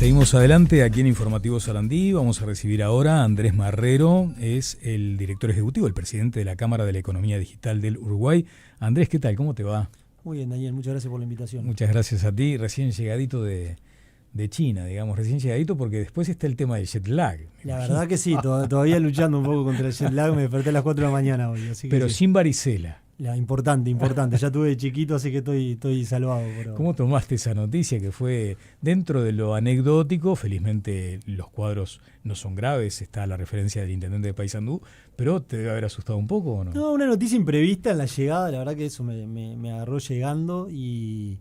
Seguimos adelante aquí en Informativo Sarandí. Vamos a recibir ahora a Andrés Marrero, es el director ejecutivo, el presidente de la Cámara de la Economía Digital del Uruguay. Andrés, ¿qué tal? ¿Cómo te va? Muy bien, Daniel, muchas gracias por la invitación. Muchas gracias a ti, recién llegadito de China, digamos, recién llegadito, porque después está el tema del jet lag. La verdad que sí, todavía luchando un poco contra el jet lag, me desperté a las 4 de la mañana hoy. Así que pero sí. sin varicela. Importante, ya tuve de chiquito, así que estoy salvado. Pero... ¿Cómo tomaste esa noticia que fue dentro de lo anecdótico? Felizmente los cuadros no son graves, está la referencia del intendente de Paysandú, pero ¿te debe haber asustado un poco o no? No, una noticia imprevista en la llegada, la verdad que eso me agarró llegando y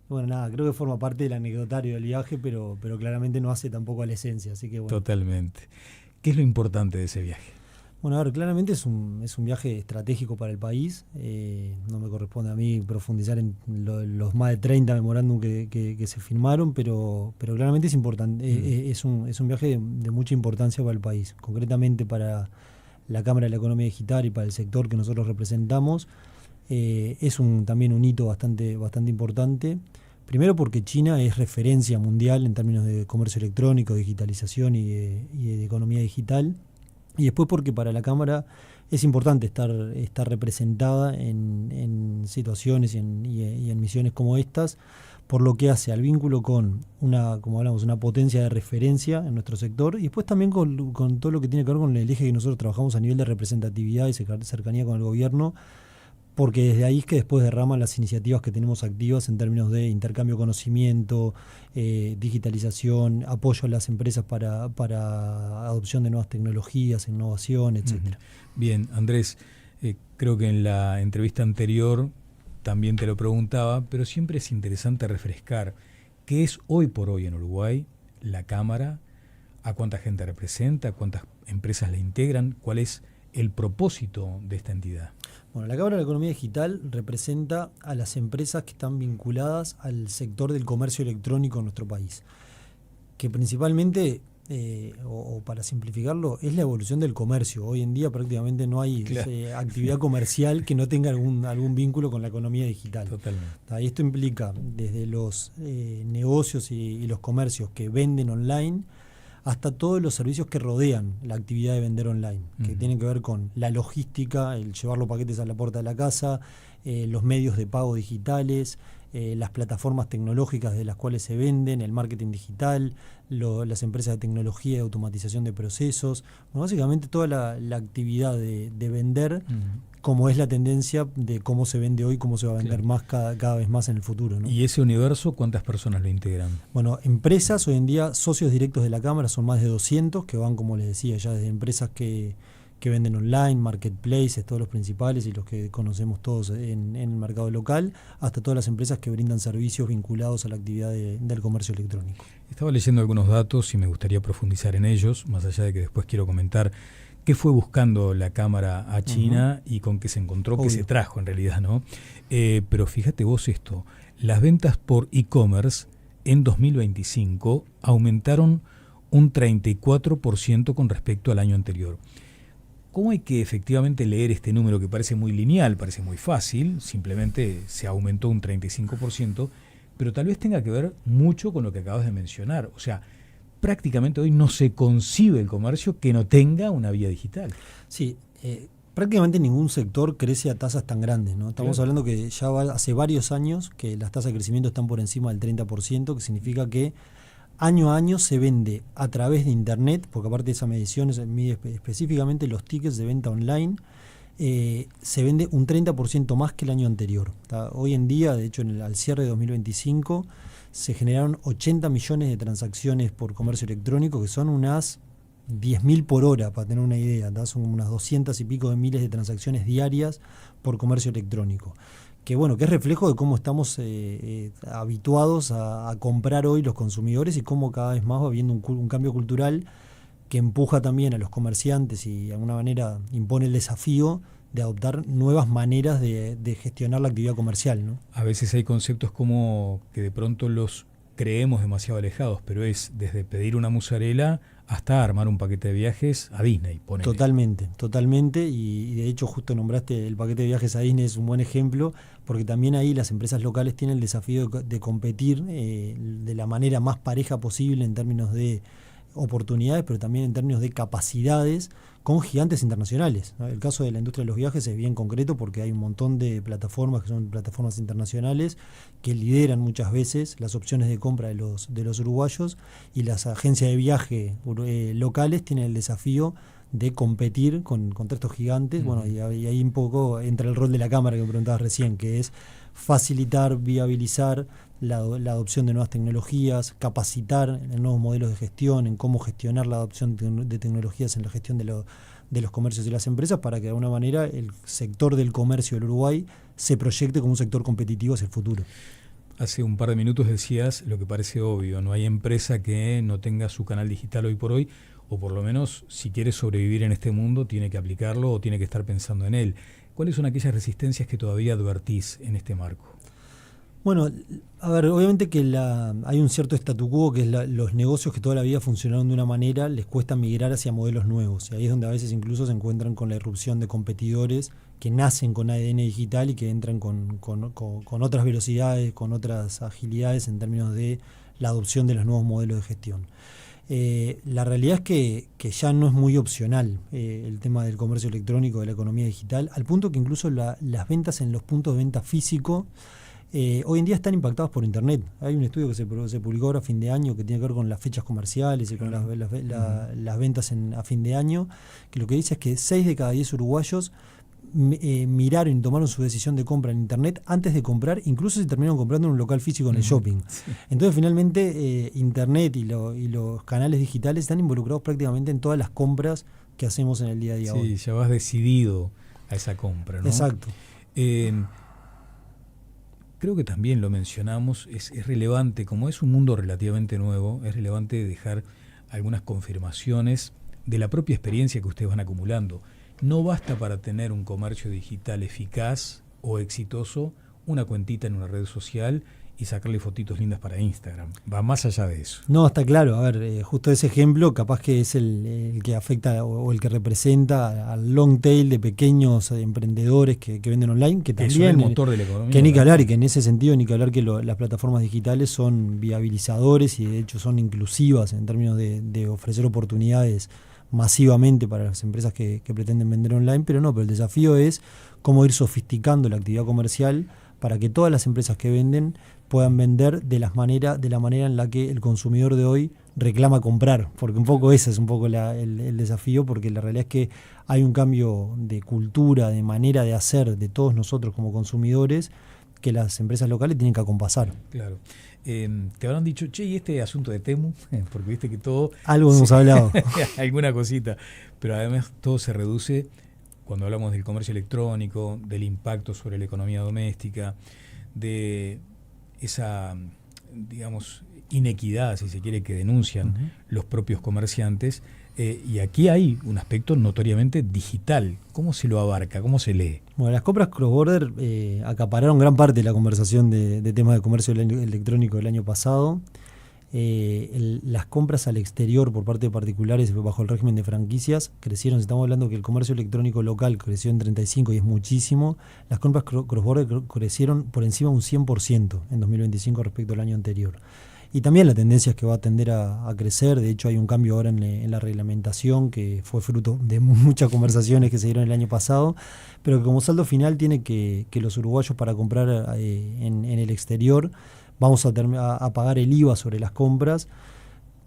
bueno, nada, creo que forma parte del anecdotario del viaje, pero claramente no hace tampoco a la esencia, así que bueno. Totalmente. ¿Qué es lo importante de ese viaje? Bueno, a ver, claramente es un viaje estratégico para el país. No me corresponde a mí profundizar en los más de 30 memorándum que se firmaron, pero claramente es importante. Es un viaje de mucha importancia para el país, concretamente para la Cámara de la Economía Digital y para el sector que nosotros representamos. Es también un hito bastante importante. Primero porque China es referencia mundial en términos de comercio electrónico, digitalización y de economía digital. Y después porque para la Cámara es importante estar representada en situaciones y en misiones como estas, por lo que hace al vínculo con como hablamos, una potencia de referencia en nuestro sector, y después también con todo lo que tiene que ver con el eje que nosotros trabajamos a nivel de representatividad y cercanía con el gobierno, porque desde ahí es que después derraman las iniciativas que tenemos activas en términos de intercambio de conocimiento, digitalización, apoyo a las empresas para adopción de nuevas tecnologías, innovación, etcétera. Bien, Andrés, creo que en la entrevista anterior también te lo preguntaba, pero siempre es interesante refrescar qué es hoy por hoy en Uruguay la Cámara, a cuánta gente representa, a cuántas empresas la integran, cuál es el propósito de esta entidad. Bueno, la Cámara de la Economía Digital representa a las empresas que están vinculadas al sector del comercio electrónico en nuestro país, que principalmente, o para simplificarlo, es la evolución del comercio. Hoy en día prácticamente no hay actividad comercial que no tenga algún vínculo con la economía digital. Totalmente. Y esto implica desde los negocios y los comercios que venden online, hasta todos los servicios que rodean la actividad de vender online, que tienen que ver con la logística, el llevar los paquetes a la puerta de la casa, los medios de pago digitales, las plataformas tecnológicas de las cuales se venden, el marketing digital, las empresas de tecnología y automatización de procesos. Bueno, básicamente toda la actividad de vender, como es la tendencia de cómo se vende hoy, cómo se va a vender más cada vez más en el futuro, ¿no? ¿Y ese universo cuántas personas lo integran? Bueno, empresas, hoy en día socios directos de la Cámara son más de 200, que van, como les decía, ya desde empresas que venden online, marketplaces, todos los principales y los que conocemos todos en el mercado local, hasta todas las empresas que brindan servicios vinculados a la actividad del comercio electrónico. Estaba leyendo algunos datos y me gustaría profundizar en ellos, más allá de que después quiero comentar qué fue buscando la Cámara a China y con qué se encontró, qué se trajo en realidad, ¿no? Pero fíjate vos esto, las ventas por e-commerce en 2025 aumentaron un 34% con respecto al año anterior. ¿Cómo hay que efectivamente leer este número que parece muy lineal, parece muy fácil, simplemente se aumentó un 35%, pero tal vez tenga que ver mucho con lo que acabas de mencionar? O sea, prácticamente hoy no se concibe el comercio que no tenga una vía digital. Sí, prácticamente ningún sector crece a tasas tan grandes, ¿no? Estamos hablando que ya hace varios años que las tasas de crecimiento están por encima del 30%, que significa que año a año se vende a través de Internet, porque aparte de esa medición mide específicamente los tickets de venta online, se vende un 30% más que el año anterior. Hoy en día, de hecho, al cierre de 2025, se generaron 80 millones de transacciones por comercio electrónico, que son unas 10.000 por hora, para tener una idea. Son unas 200 y pico de miles de transacciones diarias por comercio electrónico. Que bueno, que es reflejo de cómo estamos habituados a comprar hoy los consumidores y cómo cada vez más va habiendo un cambio cultural que empuja también a los comerciantes y de alguna manera impone el desafío de adoptar nuevas maneras de gestionar la actividad comercial, ¿no? A veces hay conceptos como que de pronto los creemos demasiado alejados, pero es desde pedir una mozzarella hasta armar un paquete de viajes a Disney, ponele. Totalmente, y de hecho justo nombraste el paquete de viajes a Disney, es un buen ejemplo, porque también ahí las empresas locales tienen el desafío de competir de la manera más pareja posible en términos de oportunidades, pero también en términos de capacidades con gigantes internacionales, ¿no? El caso de la industria de los viajes es bien concreto porque hay un montón de plataformas que son plataformas internacionales que lideran muchas veces las opciones de compra de los uruguayos, y las agencias de viaje locales tienen el desafío de competir contra estos gigantes. Bueno, y ahí un poco entra el rol de la Cámara que me preguntabas recién, que es facilitar, viabilizar la adopción de nuevas tecnologías, capacitar en nuevos modelos de gestión, en cómo gestionar la adopción de tecnologías en la gestión de los comercios y las empresas, para que de alguna manera el sector del comercio del Uruguay se proyecte como un sector competitivo hacia el futuro. Hace un par de minutos decías lo que parece obvio: no hay empresa que no tenga su canal digital hoy por hoy, o por lo menos si quiere sobrevivir en este mundo tiene que aplicarlo o tiene que estar pensando en él. ¿Cuáles son aquellas resistencias que todavía advertís en este marco? Bueno, a ver, obviamente que hay un cierto statu quo, que es los negocios que toda la vida funcionaron de una manera, les cuesta migrar hacia modelos nuevos. Y ahí es donde a veces incluso se encuentran con la irrupción de competidores que nacen con ADN digital y que entran con otras velocidades, con otras agilidades en términos de la adopción de los nuevos modelos de gestión. La realidad es que ya no es muy opcional el tema del comercio electrónico, de la economía digital, al punto que incluso las ventas en los puntos de venta físico hoy en día están impactados por Internet. Hay un estudio que se publicó ahora a fin de año que tiene que ver con las fechas comerciales y con las ventas a fin de año, que lo que dice es que 6 de cada 10 uruguayos miraron y tomaron su decisión de compra en Internet antes de comprar, incluso si terminaron comprando en un local físico en el shopping. Sí. Entonces finalmente Internet y los canales digitales están involucrados prácticamente en todas las compras que hacemos en el día a día. Sí, ya vas decidido a esa compra, ¿no? Exacto. Creo que también lo mencionamos, es relevante, como es un mundo relativamente nuevo, es relevante dejar algunas confirmaciones de la propia experiencia que ustedes van acumulando. No basta para tener un comercio digital eficaz o exitoso una cuentita en una red social y sacarle fotitos lindas para Instagram. Va más allá de eso. No, está claro. A ver, justo ese ejemplo capaz que es el que afecta o el que representa al long tail de pequeños emprendedores que venden online, que también es el motor de la economía. Que ni que hablar, y que en ese sentido ni que hablar que las plataformas digitales son viabilizadores y de hecho son inclusivas en términos de ofrecer oportunidades masivamente para las empresas que pretenden vender online, pero el desafío es cómo ir sofisticando la actividad comercial para que todas las empresas que venden puedan vender de la manera en la que el consumidor de hoy reclama comprar, porque un poco ese es un poco el desafío, porque la realidad es que hay un cambio de cultura, de manera de hacer de todos nosotros como consumidores, que las empresas locales tienen que acompasar. Claro. Te habrán dicho, che, ¿y este asunto de Temu? Porque viste que todo... Algo hemos hablado. Alguna cosita. Pero además todo se reduce cuando hablamos del comercio electrónico, del impacto sobre la economía doméstica, de esa, digamos, inequidad, si se quiere, que denuncian los propios comerciantes. Y aquí hay un aspecto notoriamente digital. ¿Cómo se lo abarca? ¿Cómo se lee? Bueno, las compras cross-border acapararon gran parte de la conversación de temas de comercio electrónico del año pasado. Las compras al exterior por parte de particulares bajo el régimen de franquicias crecieron. Estamos hablando que el comercio electrónico local creció en 35% y es muchísimo. Las compras cross-border crecieron por encima de un 100% en 2025 respecto al año anterior. Y también la tendencia es que va a tender a crecer. De hecho, hay un cambio ahora en la reglamentación que fue fruto de muchas conversaciones que se dieron el año pasado, pero que como saldo final tiene que los uruguayos, para comprar en el exterior, vamos a pagar el IVA sobre las compras,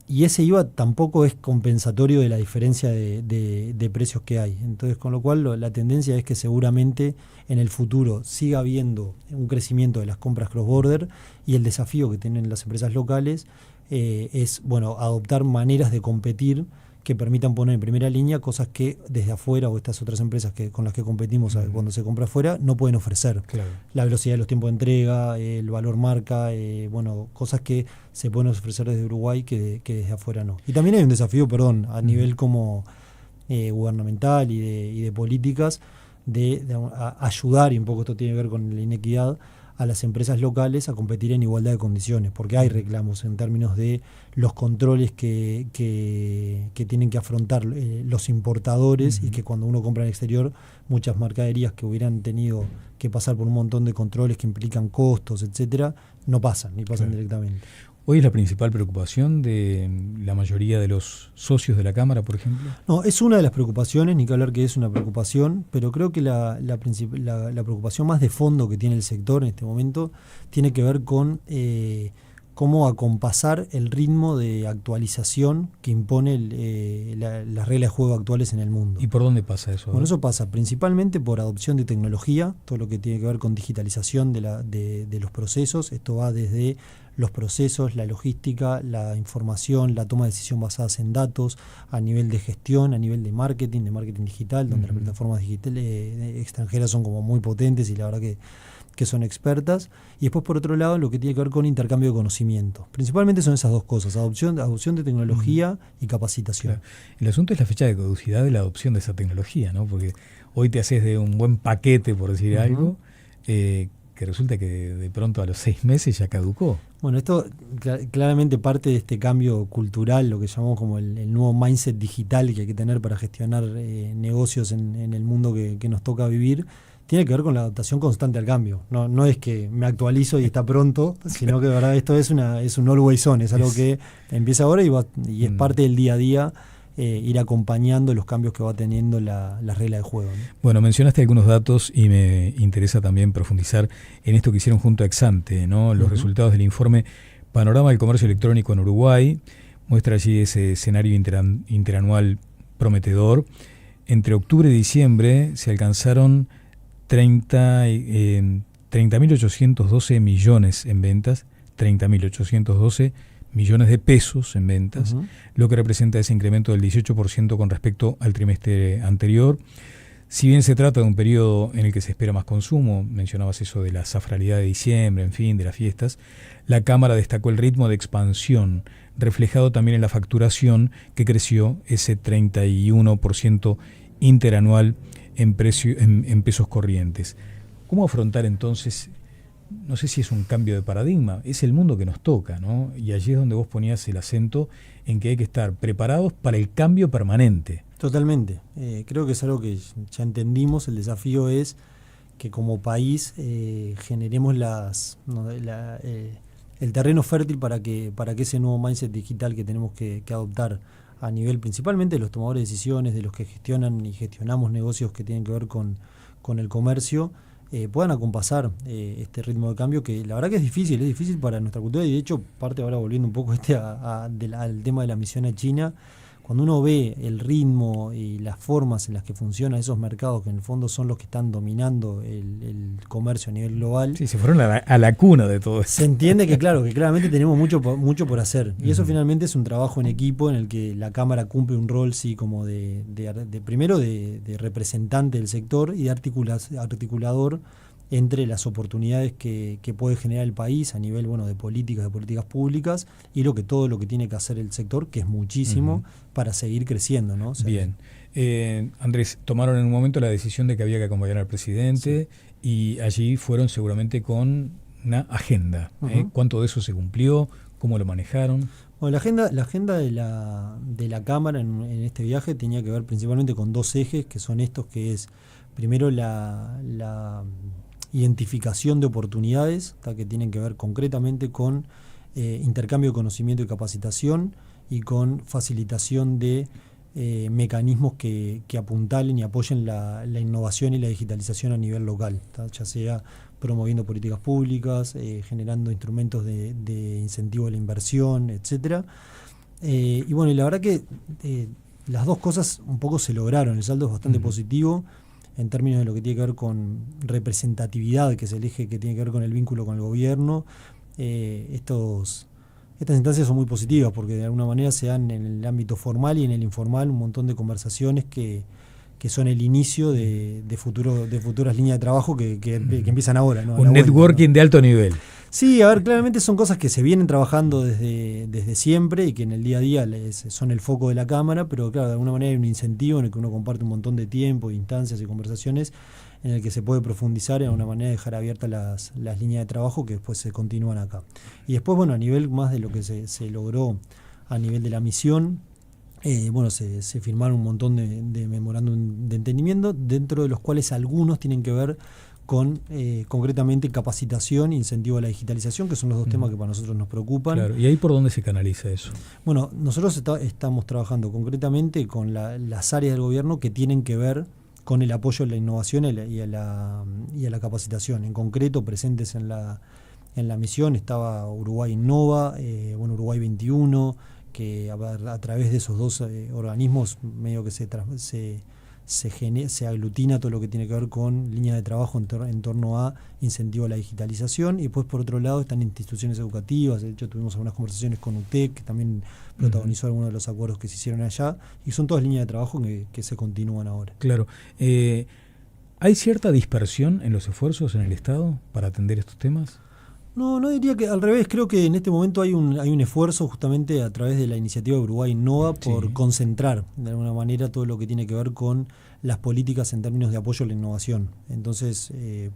y ese IVA tampoco es compensatorio de la diferencia de precios que hay. Entonces, con lo cual la tendencia es que seguramente en el futuro siga habiendo un crecimiento de las compras cross-border, y el desafío que tienen las empresas locales es adoptar maneras de competir que permitan poner en primera línea cosas que desde afuera o estas otras empresas con las que competimos cuando se compra afuera no pueden ofrecer. Claro. La velocidad de los tiempos de entrega, el valor marca, cosas que se pueden ofrecer desde Uruguay que desde afuera no. Y también hay un desafío, a nivel como gubernamental y de políticas, de ayudar, y un poco esto tiene que ver con la inequidad, a las empresas locales a competir en igualdad de condiciones, porque hay reclamos en términos de los controles que tienen que afrontar los importadores, y que cuando uno compra en el exterior, muchas mercaderías que hubieran tenido que pasar por un montón de controles que implican costos, etcétera, no pasan, ni pasan directamente. ¿Hoy es la principal preocupación de la mayoría de los socios de la Cámara, por ejemplo? No, es una de las preocupaciones, ni que hablar que es una preocupación, pero creo que la preocupación más de fondo que tiene el sector en este momento tiene que ver con cómo acompasar el ritmo de actualización que impone las reglas de juego actuales en el mundo. ¿Y por dónde pasa eso? Bueno, eso pasa principalmente por adopción de tecnología, todo lo que tiene que ver con digitalización de los procesos. Esto va desde los procesos, la logística, la información, la toma de decisión basadas en datos, a nivel de gestión, a nivel de marketing digital, donde las plataformas digitales extranjeras son como muy potentes y la verdad que son expertas. Y después, por otro lado, lo que tiene que ver con intercambio de conocimiento. Principalmente son esas dos cosas: adopción de tecnología y capacitación. Claro. El asunto es la fecha de caducidad de la adopción de esa tecnología, ¿no? Porque hoy te haces de un buen paquete, por decir algo, que resulta que de pronto a los 6 meses ya caducó. Bueno, esto claramente parte de este cambio cultural, lo que llamamos como el nuevo mindset digital que hay que tener para gestionar negocios en el mundo que nos toca vivir. Tiene que ver con la adaptación constante al cambio. No es que me actualizo y está pronto, sino que de verdad esto es un always on, es algo que empieza ahora y es parte del día a día, ir acompañando los cambios que va teniendo la regla de juego, ¿no? Bueno, mencionaste algunos datos y me interesa también profundizar en esto que hicieron junto a Exante, ¿no? Los resultados del informe Panorama del Comercio Electrónico en Uruguay muestra allí ese escenario interanual prometedor. Entre octubre y diciembre se alcanzaron 30.812 millones en ventas, 30.812 millones de pesos en ventas, lo que representa ese incremento del 18% con respecto al trimestre anterior. Si bien se trata de un periodo en el que se espera más consumo, mencionabas eso de la safralidad de diciembre, en fin, de las fiestas, la Cámara destacó el ritmo de expansión, reflejado también en la facturación, que creció ese 31% interanual en pesos corrientes. ¿Cómo afrontar entonces? No sé si es un cambio de paradigma, es el mundo que nos toca, ¿no? Y allí es donde vos ponías el acento en que hay que estar preparados para el cambio permanente. Totalmente. Creo que es algo que ya entendimos. El desafío es que como país generemos el terreno fértil para que ese nuevo mindset digital que tenemos que adoptar a nivel principalmente de los tomadores de decisiones, de los que gestionan y gestionamos negocios que tienen que ver con el comercio, puedan acompasar este ritmo de cambio, que la verdad que es difícil para nuestra cultura. Y de hecho, parte ahora volviendo un poco al tema de la misión a China, cuando uno ve el ritmo y las formas en las que funcionan esos mercados, que en el fondo son los que están dominando el comercio a nivel global. Sí, se fueron a la cuna de todo eso. Se entiende que claramente tenemos mucho por hacer. Y eso finalmente es un trabajo en equipo en el que la Cámara cumple un rol, sí, como primero de representante del sector y de articulador entre las oportunidades que puede generar el país a nivel de políticas públicas y todo lo que tiene que hacer el sector, que es muchísimo, para seguir creciendo, ¿no? O sea, bien. Andrés, tomaron en un momento la decisión de que había que acompañar al presidente, y allí fueron seguramente con una agenda. ¿Cuánto de eso se cumplió? ¿Cómo lo manejaron? Bueno, la agenda de la Cámara en este viaje tenía que ver principalmente con dos ejes, que son estos, que es primero la identificación de oportunidades, que tienen que ver concretamente con intercambio de conocimiento y capacitación, y con facilitación de mecanismos que apuntalen y apoyen la innovación y la digitalización a nivel local, ya sea promoviendo políticas públicas, generando instrumentos de incentivo a la inversión, etcétera. Y la verdad que las dos cosas un poco se lograron. El saldo es bastante positivo en términos de lo que tiene que ver con representatividad, que es el eje que tiene que ver con el vínculo con el gobierno. Estas instancias son muy positivas porque de alguna manera se dan en el ámbito formal y en el informal un montón de conversaciones que son el inicio de futuras líneas de trabajo que empiezan ahora, ¿no? Un networking de alto nivel. Sí, claramente son cosas que se vienen trabajando desde siempre y que en el día a día son el foco de la Cámara, pero claro, de alguna manera hay un incentivo en el que uno comparte un montón de tiempo, instancias y conversaciones en el que se puede profundizar en una manera de dejar abiertas las líneas de trabajo que después se continúan acá. Y después, bueno, a nivel más de lo que se logró a nivel de la misión, se firmaron un montón de memorándum de entendimiento, dentro de los cuales algunos tienen que ver con concretamente capacitación e incentivo a la digitalización, que son los dos temas que para nosotros nos preocupan. Claro, ¿y ahí por dónde se canaliza eso? Bueno, nosotros estamos trabajando concretamente con las áreas del gobierno que tienen que ver con el apoyo a la innovación y a la capacitación. En concreto, presentes en la misión estaba Uruguay Innova, Uruguay 21, que a través de esos dos organismos medio que se aglutina todo lo que tiene que ver con líneas de trabajo en torno a incentivo a la digitalización. Y después, por otro lado, están instituciones educativas. De hecho, tuvimos algunas conversaciones con UTEC, que también protagonizó algunos de los acuerdos que se hicieron allá, y son todas líneas de trabajo que se continúan ahora. Claro. ¿Hay cierta dispersión en los esfuerzos en el Estado para atender estos temas? No diría que al revés. Creo que en este momento hay un esfuerzo justamente a través de la iniciativa Uruguay Innova por concentrar de alguna manera todo lo que tiene que ver con las políticas en términos de apoyo a la innovación. Entonces,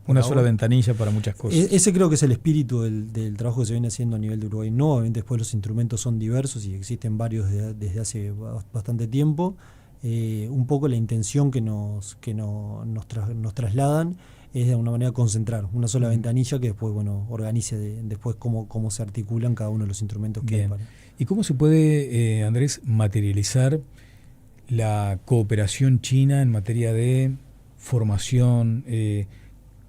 una sola ventanilla para muchas cosas. Ese creo que es el espíritu del trabajo que se viene haciendo a nivel de Uruguay Innova. Obviamente después los instrumentos son diversos y existen varios desde hace bastante tiempo. Un poco la intención que nos trasladan es de alguna manera concentrar una sola ventanilla que después organice después cómo se articulan cada uno de los instrumentos que hay. ¿Y cómo se puede, Andrés, materializar la cooperación china en materia de formación? ¿Qué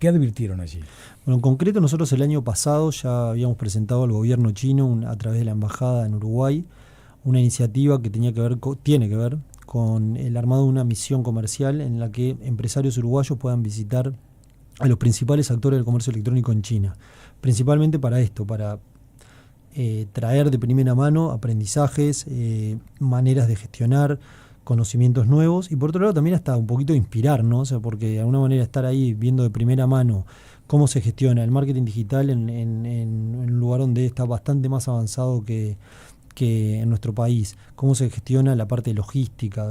advirtieron allí? Bueno, en concreto nosotros el año pasado ya habíamos presentado al gobierno chino a través de la embajada en Uruguay una iniciativa que tiene que ver con el armado de una misión comercial en la que empresarios uruguayos puedan visitar a los principales actores del comercio electrónico en China, principalmente para traer de primera mano aprendizajes, maneras de gestionar, conocimientos nuevos, y por otro lado también hasta un poquito inspirar, ¿no? O sea, porque de alguna manera estar ahí viendo de primera mano cómo se gestiona el marketing digital en un lugar donde está bastante más avanzado que en nuestro país, cómo se gestiona la parte logística,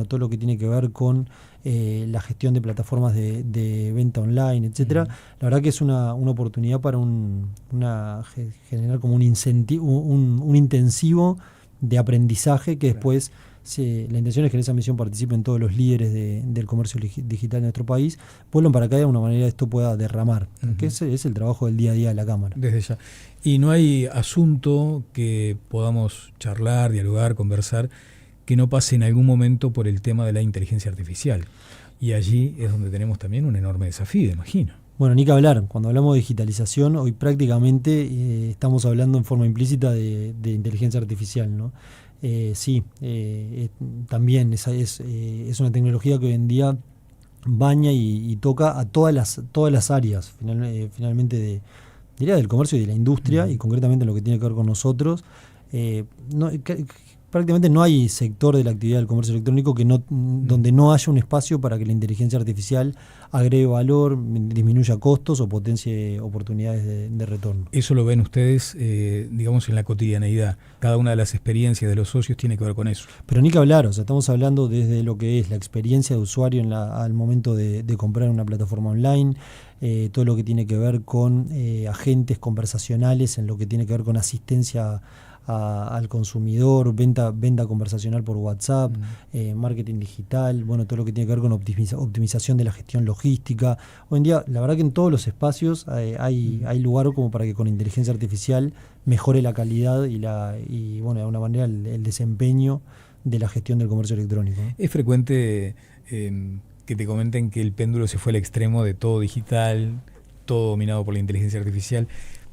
todo lo que tiene que ver con la gestión de plataformas de venta online, etcétera. La verdad que es una oportunidad para generar como un incentivo, un intensivo de aprendizaje que después la intención es que en esa misión participen todos los líderes del comercio digital de nuestro país, vuelvan para acá y de alguna manera esto pueda derramar, que ese es el trabajo del día a día de la Cámara. Desde ya. Y no hay asunto que podamos charlar, dialogar, conversar, que no pase en algún momento por el tema de la inteligencia artificial. Y allí es donde tenemos también un enorme desafío, imagino. Bueno, ni que hablar. Cuando hablamos de digitalización, hoy prácticamente estamos hablando en forma implícita de inteligencia artificial, ¿no? También es una tecnología que hoy en día baña y toca a todas las áreas, finalmente diría del comercio y de la industria, y concretamente en lo que tiene que ver con nosotros. Prácticamente no hay sector de la actividad del comercio electrónico donde no haya un espacio para que la inteligencia artificial agregue valor, disminuya costos o potencie oportunidades de retorno. Eso lo ven ustedes, digamos, en la cotidianeidad. Cada una de las experiencias de los socios tiene que ver con eso. Pero ni que hablar, o sea, estamos hablando desde lo que es la experiencia de usuario al momento de comprar una plataforma online, todo lo que tiene que ver con agentes conversacionales, en lo que tiene que ver con asistencia al consumidor, venta conversacional por WhatsApp, marketing digital, todo lo que tiene que ver con optimización de la gestión logística. Hoy en día, la verdad que en todos los espacios hay lugar como para que con inteligencia artificial mejore la calidad y de alguna manera el desempeño de la gestión del comercio electrónico, ¿no? Es frecuente que te comenten que el péndulo se fue al extremo de todo digital, todo dominado por la inteligencia artificial.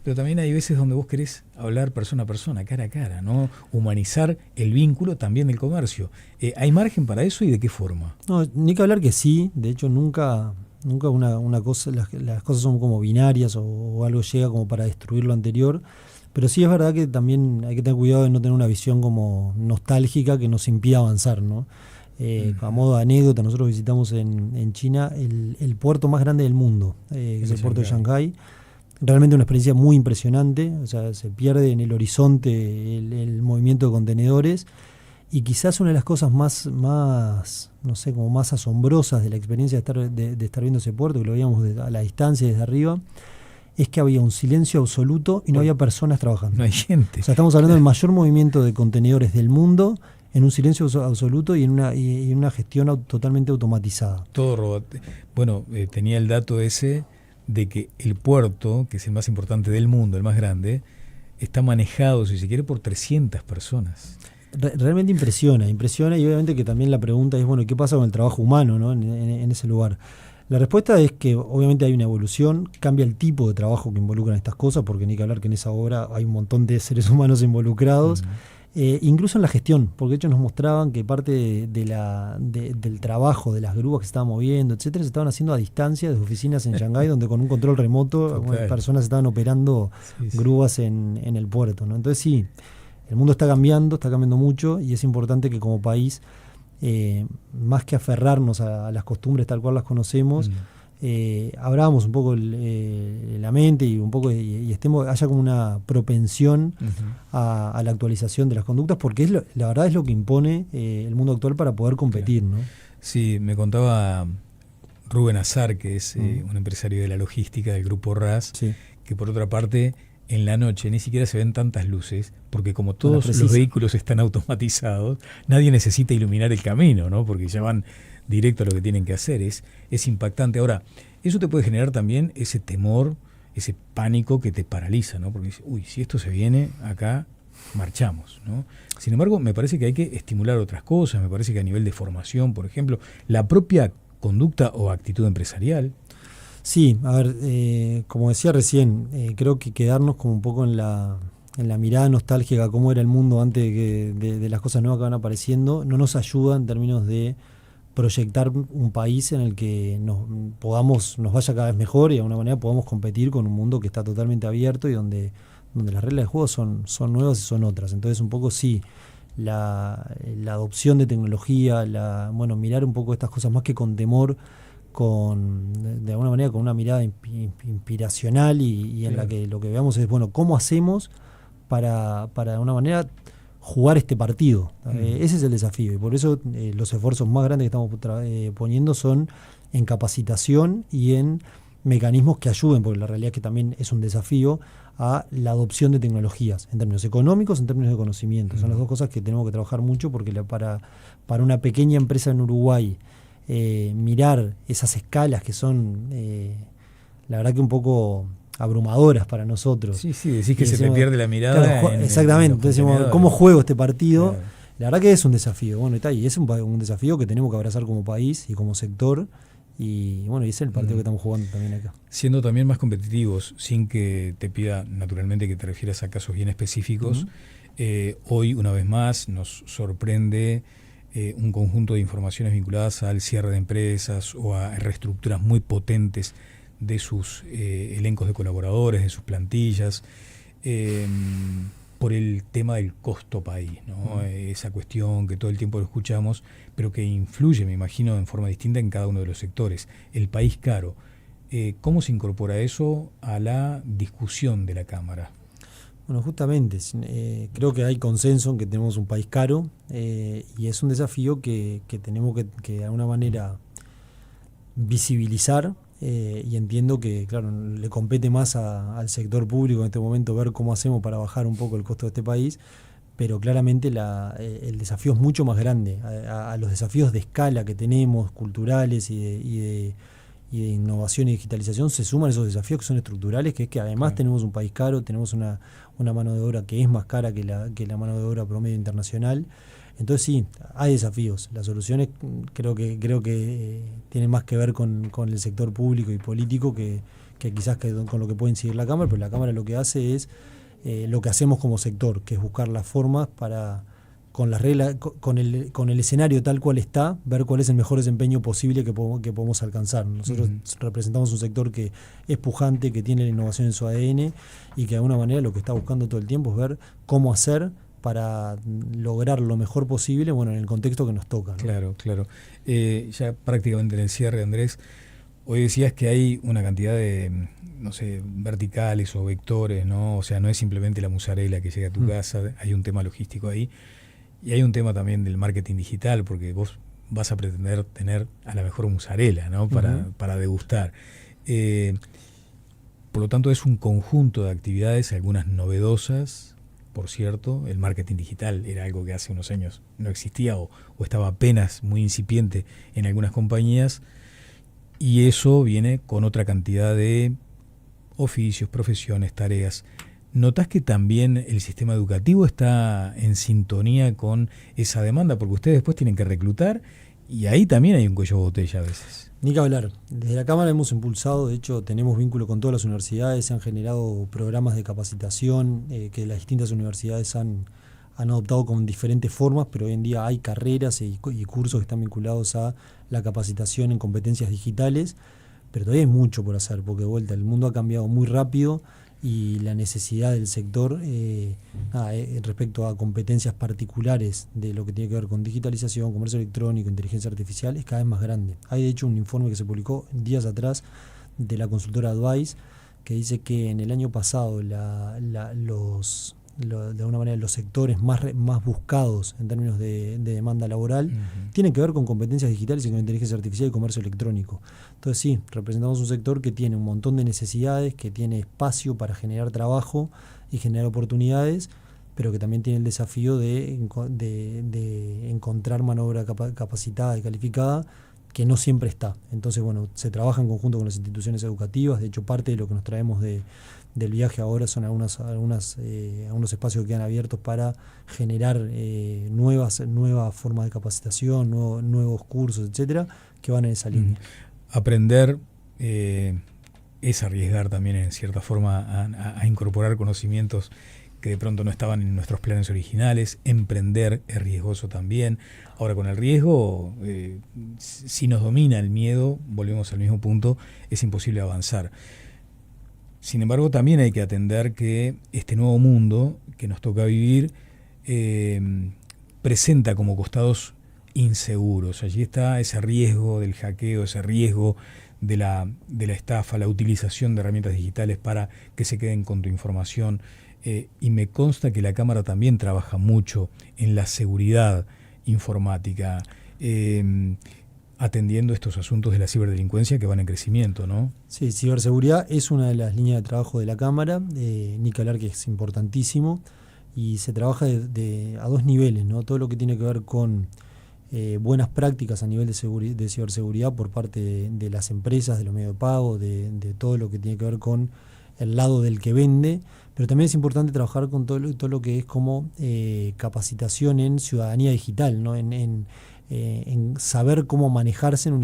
Pero también hay veces donde vos querés hablar persona a persona, cara a cara, ¿no? Humanizar el vínculo también del comercio. ¿Hay margen para eso y de qué forma? No, ni que hablar que sí. De hecho, nunca una cosa, las cosas son como binarias o algo llega como para destruir lo anterior. Pero sí es verdad que también hay que tener cuidado de no tener una visión como nostálgica que nos impida avanzar, ¿no? A modo de anécdota, nosotros visitamos en China el puerto más grande del mundo, que es el puerto de Shanghái. Realmente una experiencia muy impresionante, o sea, se pierde en el horizonte el movimiento de contenedores Y quizás una de las cosas más no sé, como más asombrosas de la experiencia de estar viendo ese puerto, que lo veíamos a la distancia desde arriba, es que había un silencio absoluto y no había personas trabajando. No hay gente. O sea, estamos hablando del mayor movimiento de contenedores del mundo en un silencio absoluto y en una gestión totalmente automatizada. Todo robot. Bueno, tenía el dato ese de que el puerto, que es el más importante del mundo, el más grande, está manejado, si se quiere, por 300 personas. Realmente impresiona, y obviamente que también la pregunta es, bueno, ¿qué pasa con el trabajo humano, ¿no? en ese lugar? La respuesta es que obviamente hay una evolución, cambia el tipo de trabajo que involucran estas cosas, porque ni que hablar que en esa obra hay un montón de seres humanos involucrados, incluso en la gestión, porque de hecho nos mostraban que parte del trabajo de las grúas que se estaban moviendo, etcétera, se estaban haciendo a distancia desde oficinas en Shanghái, donde con un control remoto personas estaban operando grúas en el puerto, ¿no? Entonces sí, el mundo está cambiando mucho, y es importante que como país, más que aferrarnos a las costumbres tal cual las conocemos, abramos un poco la mente y un poco haya como una propensión a la actualización de las conductas, porque la verdad es lo que impone el mundo actual para poder competir, ¿no? Sí, me contaba Rubén Azar, que es un empresario de la logística del grupo RAS, que por otra parte en la noche ni siquiera se ven tantas luces, porque como todos los vehículos están automatizados, nadie necesita iluminar el camino, ¿no? Porque ya van directo a lo que tienen que hacer. Es impactante. Ahora, eso te puede generar también ese temor, ese pánico que te paraliza, ¿no? Porque dices, uy, si esto se viene acá, marchamos, ¿no? Sin embargo, me parece que hay que estimular otras cosas. Me parece que a nivel de formación, por ejemplo, la propia conducta o actitud empresarial. Sí, a ver, como decía recién, creo que quedarnos como un poco en la mirada nostálgica, cómo era el mundo antes de las cosas nuevas que van apareciendo, no nos ayuda en términos de proyectar un país en el que nos vaya cada vez mejor y de alguna manera podamos competir con un mundo que está totalmente abierto y donde las reglas de juego son nuevas y son otras. Entonces un poco sí, la adopción de tecnología, mirar un poco estas cosas más que con temor, de alguna manera con una mirada inspiracional y en la que lo que veamos es, bueno, ¿cómo hacemos para de alguna manera jugar este partido? Ese es el desafío, y por eso los esfuerzos más grandes que estamos poniendo son en capacitación y en mecanismos que ayuden, porque la realidad es que también es un desafío a la adopción de tecnologías, en términos económicos, en términos de conocimiento. Son las dos cosas que tenemos que trabajar mucho, porque para una pequeña empresa en Uruguay, mirar esas escalas que son la verdad que un poco abrumadoras para nosotros. Sí, decís que se te pierde la mirada. Claro, exactamente. Entonces decimos, ¿cómo juego este partido? Claro. La verdad que es un desafío. Bueno, y es un desafío que tenemos que abrazar como país y como sector. Y bueno, y ese es el partido que estamos jugando también acá. Siendo también más competitivos, sin que te pida naturalmente que te refieras a casos bien específicos, hoy una vez más nos sorprende un conjunto de informaciones vinculadas al cierre de empresas o a reestructuras muy potentes de sus elencos de colaboradores, de sus plantillas, por el tema del costo país, ¿no? Esa cuestión que todo el tiempo lo escuchamos, pero que influye, me imagino, en forma distinta en cada uno de los sectores. El país caro. ¿Cómo se incorpora eso a la discusión de la Cámara? Bueno, justamente, creo que hay consenso en que tenemos un país caro, y es un desafío que tenemos que de alguna manera visibilizar, y entiendo que, claro, le compete más al sector público en este momento ver cómo hacemos para bajar un poco el costo de este país, pero claramente el desafío es mucho más grande. A los desafíos de escala que tenemos, culturales y de innovación y digitalización, se suman esos desafíos que son estructurales, que es que además tenemos un país caro, tenemos una mano de obra que es más cara que la mano de obra promedio internacional. Entonces sí, hay desafíos. Las soluciones creo que tienen más que ver con el sector público y político que quizás con lo que puede incidir la Cámara, pero la Cámara lo que hace es lo que hacemos como sector, que es buscar las formas para, con las reglas, con el escenario tal cual está, ver cuál es el mejor desempeño posible que podemos alcanzar. Nosotros representamos un sector que es pujante, que tiene la innovación en su ADN y que de alguna manera lo que está buscando todo el tiempo es ver cómo hacer para lograr lo mejor posible, bueno, en el contexto que nos toca, ¿no? Claro. Ya prácticamente en el cierre, Andrés, hoy decías que hay una cantidad de, no sé, verticales o vectores, ¿no? O sea, no es simplemente la musarela que llega a tu casa, hay un tema logístico ahí. Y hay un tema también del marketing digital, porque vos vas a pretender tener a la mejor mozzarella, ¿no? Para degustar. Por lo tanto, es un conjunto de actividades, algunas novedosas, por cierto. El marketing digital era algo que hace unos años no existía o estaba apenas muy incipiente en algunas compañías, y eso viene con otra cantidad de oficios, profesiones, tareas. ¿Notás que también el sistema educativo está en sintonía con esa demanda? Porque ustedes después tienen que reclutar y ahí también hay un cuello de botella a veces. Ni que hablar. Desde la Cámara hemos impulsado, de hecho tenemos vínculo con todas las universidades, se han generado programas de capacitación que las distintas universidades han adoptado con diferentes formas, pero hoy en día hay carreras y cursos que están vinculados a la capacitación en competencias digitales, pero todavía hay mucho por hacer, porque de vuelta el mundo ha cambiado muy rápido y la necesidad del sector respecto a competencias particulares de lo que tiene que ver con digitalización, comercio electrónico, inteligencia artificial, es cada vez más grande. Hay de hecho un informe que se publicó días atrás de la consultora Advice que dice que en el año pasado de alguna manera los sectores más buscados en términos de demanda laboral tienen que ver con competencias digitales y con inteligencia artificial y comercio electrónico. Entonces sí, representamos un sector que tiene un montón de necesidades, que tiene espacio para generar trabajo y generar oportunidades, pero que también tiene el desafío de encontrar mano de obra capacitada y calificada, que no siempre está. Entonces, bueno, se trabaja en conjunto con las instituciones educativas. De hecho, parte de lo que nos traemos del viaje ahora son algunos espacios que quedan abiertos para generar nuevas formas de capacitación, nuevos cursos, etcétera, que van en esa línea. Aprender es arriesgar también en cierta forma a incorporar conocimientos que de pronto no estaban en nuestros planes originales. Emprender es riesgoso también. Ahora, con el riesgo, si nos domina el miedo, volvemos al mismo punto, es imposible avanzar. Sin embargo, también hay que atender que este nuevo mundo que nos toca vivir presenta como costados inseguros. Allí está ese riesgo del hackeo, ese riesgo de la estafa, la utilización de herramientas digitales para que se queden con tu información. Y me consta que la Cámara también trabaja mucho en la seguridad informática, atendiendo estos asuntos de la ciberdelincuencia que van en crecimiento, ¿no? Sí, ciberseguridad es una de las líneas de trabajo de la Cámara, ni que hablar que es importantísimo, y se trabaja a dos niveles, ¿no? Todo lo que tiene que ver con buenas prácticas a nivel de ciberseguridad por parte de las empresas, de los medios de pago, de todo lo que tiene que ver con el lado del que vende, pero también es importante trabajar con todo lo que es como capacitación en ciudadanía digital, ¿no? En saber cómo manejarse en un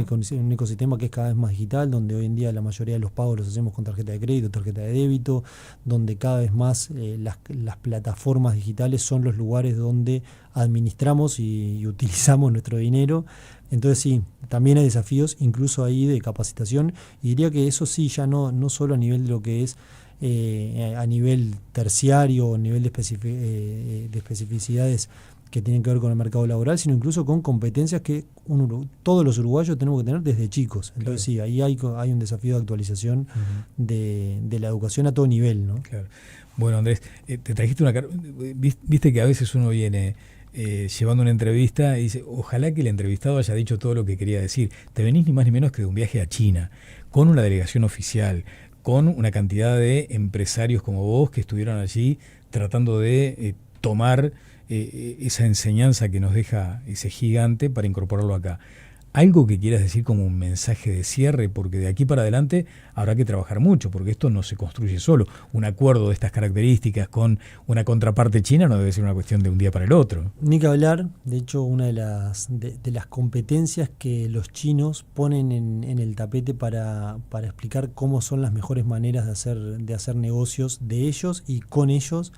ecosistema que es cada vez más digital, donde hoy en día la mayoría de los pagos los hacemos con tarjeta de crédito, tarjeta de débito, donde cada vez más las plataformas digitales son los lugares donde administramos y utilizamos nuestro dinero. Entonces sí, también hay desafíos incluso ahí de capacitación, y diría que eso sí, ya no solo a nivel de lo que es a nivel terciario o a nivel de especificidades que tienen que ver con el mercado laboral, sino incluso con competencias que todos los uruguayos tenemos que tener desde chicos. Entonces sí, ahí hay un desafío de actualización de la educación a todo nivel, ¿no? Claro. Bueno, Andrés, te trajiste una carta. Viste que a veces uno viene llevando una entrevista y dice, ojalá que el entrevistado haya dicho todo lo que quería decir. Te venís ni más ni menos que de un viaje a China, con una delegación oficial, con una cantidad de empresarios como vos que estuvieron allí tratando de tomar esa enseñanza que nos deja ese gigante para incorporarlo acá. Algo que quieras decir como un mensaje de cierre, porque de aquí para adelante habrá que trabajar mucho, porque esto no se construye solo. Un acuerdo de estas características con una contraparte china no debe ser una cuestión de un día para el otro. Ni que hablar. De hecho, una de las competencias que los chinos ponen en el tapete para explicar cómo son las mejores maneras de hacer negocios de ellos y con ellos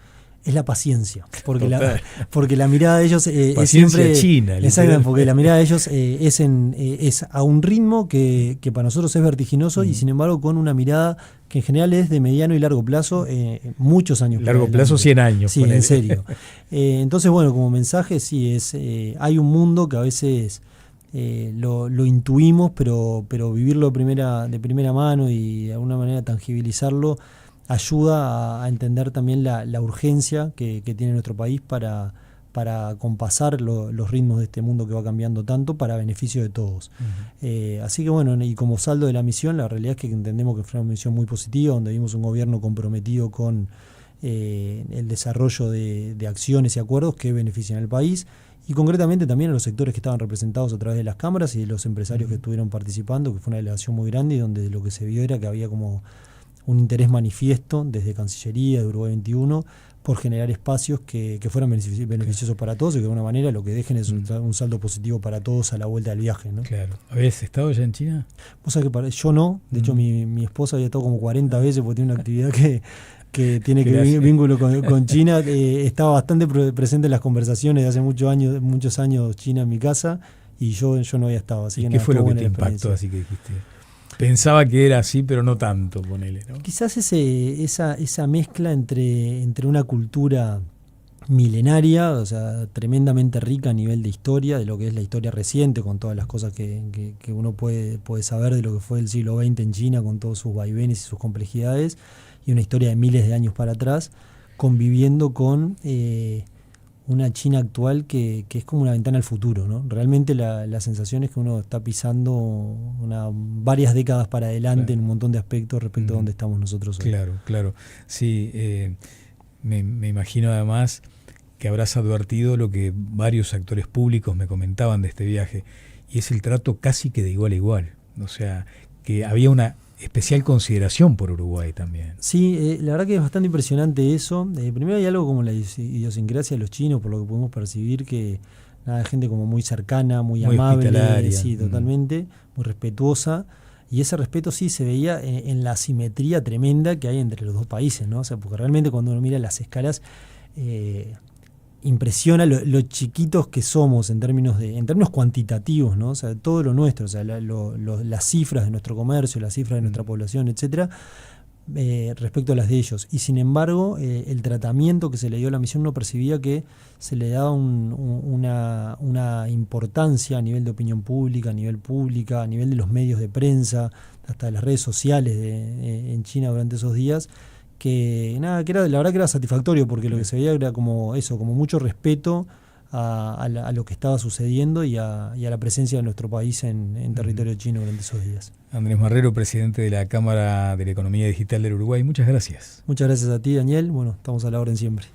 es la paciencia, porque la mirada de ellos es siempre china, exacto, porque la mirada de ellos es a un ritmo que para nosotros es vertiginoso y sin embargo con una mirada que en general es de mediano y largo plazo, muchos años. Largo plazo, 100 años. Sí, en serio. Entonces, bueno, como mensaje sí hay un mundo que a veces lo intuimos, pero vivirlo de primera mano y de alguna manera tangibilizarlo ayuda a entender también la urgencia que tiene nuestro país para para compasar los ritmos de este mundo que va cambiando tanto para beneficio de todos. Así que bueno, y como saldo de la misión, la realidad es que entendemos que fue una misión muy positiva, donde vimos un gobierno comprometido con el desarrollo de acciones y acuerdos que benefician al país, y concretamente también a los sectores que estaban representados a través de las cámaras y de los empresarios que estuvieron participando, que fue una delegación muy grande y donde lo que se vio era que había como un interés manifiesto desde Cancillería, de Uruguay 21, por generar espacios que fueran beneficiosos para todos y que de alguna manera lo que dejen es un saldo positivo para todos a la vuelta del viaje, ¿no? Claro. ¿Habías estado ya en China? Vos sabés que yo no, de hecho mi esposa había estado como 40 veces porque tiene una actividad que tiene vínculo con China. Estaba bastante presente en las conversaciones de hace muchos años China en mi casa, y yo no había estado. Así ¿Y que qué fue lo que te impactó? Así que dijiste, pensaba que era así, pero no tanto, ponele, ¿no? Quizás esa mezcla entre una cultura milenaria, o sea, tremendamente rica a nivel de historia, de lo que es la historia reciente, con todas las cosas que uno puede saber de lo que fue el siglo XX en China, con todos sus vaivenes y sus complejidades, y una historia de miles de años para atrás, conviviendo con una China actual que es como una ventana al futuro, ¿no? Realmente la sensación es que uno está pisando varias décadas para adelante, claro, en un montón de aspectos respecto a donde estamos nosotros hoy. Claro. Sí, me imagino además que habrás advertido lo que varios actores públicos me comentaban de este viaje, y es el trato casi que de igual a igual. O sea, que había una especial consideración por Uruguay también. Sí, la verdad que es bastante impresionante eso. Primero hay algo como la idiosincrasia de los chinos, por lo que podemos percibir, que hay gente como muy cercana, muy amable, sí, totalmente, muy respetuosa, y ese respeto sí se veía en la asimetría tremenda que hay entre los dos países, ¿no? O sea, porque realmente cuando uno mira las escalas, impresiona lo chiquitos que somos en términos cuantitativos, ¿no? O sea, todo lo nuestro, o sea, las cifras de nuestro comercio, las cifras de nuestra población, etcétera, respecto a las de ellos. Y sin embargo, el tratamiento que se le dio a la misión, no percibía que se le daba una importancia a nivel de opinión pública, a nivel de los medios de prensa, hasta de las redes sociales en China durante esos días, que la verdad que era satisfactorio, porque lo que se veía era como mucho respeto a lo que estaba sucediendo y a la presencia de nuestro país en territorio chino durante esos días. Andrés Marrero, presidente de la Cámara de la Economía Digital del Uruguay, muchas gracias. Muchas gracias a ti, Daniel. Bueno, estamos a la orden siempre.